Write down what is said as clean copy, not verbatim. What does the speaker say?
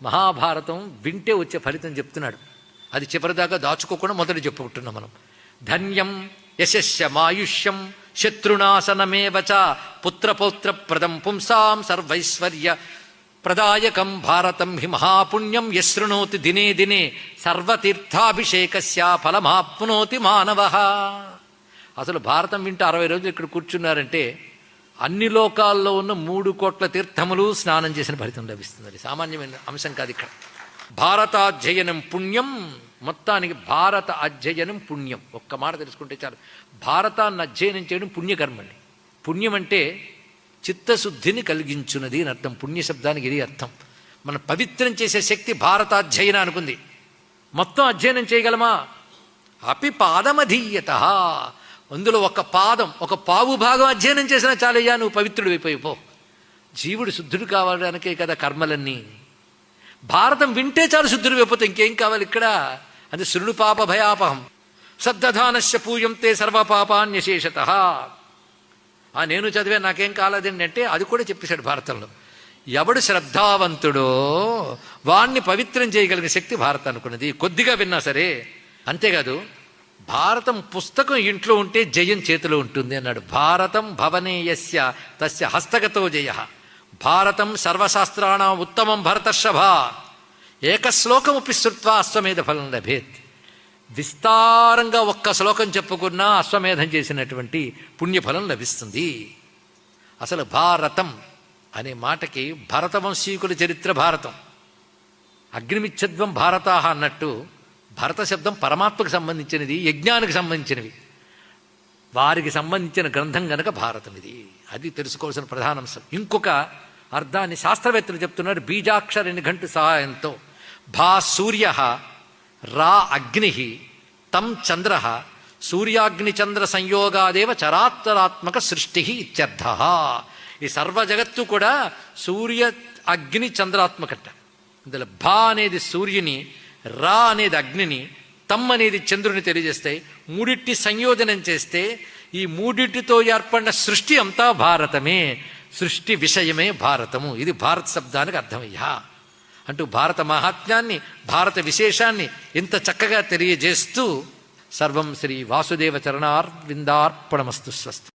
మహాభారతం వింటే వచ్చే ఫలితం చెప్తున్నాడు. అది చివరిదాకా దాచుకోకుండా మొదటి చెప్పుకుంటున్నాం మనం. ధన్యం యశస్య మాయుష్యం శత్రునాశనమేవ చ పుత్రపౌత్ర ప్రదం పుంసాం సర్వైశ్వర్య ప్రదాయకం భారతం హి మహాపుణ్యం యశృణోతి దినే దినే సర్వతీర్థాభిషేకస్య ఫలమాప్నోతి మానవః. అసలు భారతం వింటూ 60 రోజులు ఇక్కడ కూర్చున్నారంటే అన్ని లోకాల్లో ఉన్న 3 కోట్ల తీర్థములు స్నానం చేసిన ఫలితం లభిస్తుంది. సామాన్యమైన అంశం కాదు ఇక్కడ. భారతాధ్యయనం పుణ్యం. మొత్తానికి భారత అధ్యయనం పుణ్యం. ఒక్క మాట తెలుసుకుంటే చాలు. భారతాన్ని అధ్యయనం చేయడం పుణ్యకర్మండి. పుణ్యం అంటే చిత్తశుద్ధిని కలిగించున్నది అని అర్థం. పుణ్యశబ్దానికి ఇది అర్థం. మన పవిత్రం చేసే శక్తి భారతాధ్యయనం అనుకుంది. మొత్తం అధ్యయనం చేయగలమా? అపి పాదమధీయత. అందులో ఒక పాదం, ఒక పావు భాగం అధ్యయనం చేసినా చాలయ్యా, నువ్వు పవిత్రుడు అయిపోయిపో. జీవుడు శుద్ధుడు కావడానికే కదా కర్మలన్నీ. భారతం వింటే చాలు శుద్ధుడు అయిపోతే ఇంకేం కావాలి ఇక్కడ. అది శృణు పాప భయాపహం సద్దధానస్య పూయంతే సర్వపాపాన్యశేషత. నేను చదివే నాకేం కాలేదండి అంటే అది కూడా చెప్పేశాడు భారతంలో. ఎవడు శ్రద్ధావంతుడో వాణ్ణి పవిత్రం చేయగలిగిన శక్తి భారతం అనుకున్నది. కొద్దిగా విన్నా సరే. అంతేకాదు భారతం పుస్తకం ఇంట్లో ఉంటే జయం చేతిలో ఉంటుంది అన్నాడు. భారతం భవనేయస్య తస్య హస్తగతో జయ. భారతం సర్వశాస్త్రాణం ఉత్తమం భరతర్షభ. ఏకశ్లోకముపి శ్రుత్వా అశ్వమేధ ఫలం లభేత్. విస్తారంగా ఒక్క శ్లోకం చెప్పుకున్నా అశ్వమేధం చేసినటువంటి పుణ్యఫలం లభిస్తుంది. అసలు భారతం అనే మాటకి భరతవంశీకుల చరిత్ర భారతం. అగ్నిమిచ్చధ్వం భారతాహ అన్నట్టు భరత శబ్దం పరమాత్మకు సంబంధించినది, యజ్ఞానికి సంబంధించినవి. వారికి సంబంధించిన గ్రంథం గనక భారతం ఇది. అది తెలుసుకోవాల్సిన ప్రధానాంశం. ఇంకొక అర్థాన్ని శాస్త్రవేత్తలు చెప్తున్నారు బీజాక్షర నిఘంటు సహాయంతో. భా సూర్య రా అగ్ని తం చంద్ర సూర్యాగ్నిచంద్ర సంయోగాదేవ చరాచరాత్మక సృష్టి ఇత్యర్థ. ఈ సర్వ జగత్తు కూడా సూర్య అగ్ని చంద్రాత్మకట. ఇందులో భా అనేది సూర్యుని, రా అనేది అగ్నిని, తమ్ అనేది చంద్రుని తెలియజేస్తాయి. మూడిటి సంయోజనం చేస్తే ఈ మూడిటితో ఏర్పడిన సృష్టి అంతా భారతమే. సృష్టి విషయమే భారతము. ఇది భారత శబ్దానికి అర్థమయ్యా అంటూ భారత మహాత్మ్యాన్ని, భారత విశేషాన్ని ఎంత చక్కగా తెలియజేస్తూ సర్వం శ్రీ వాసుదేవ చరణార్విందార్పణమస్తు. స్వస్తి.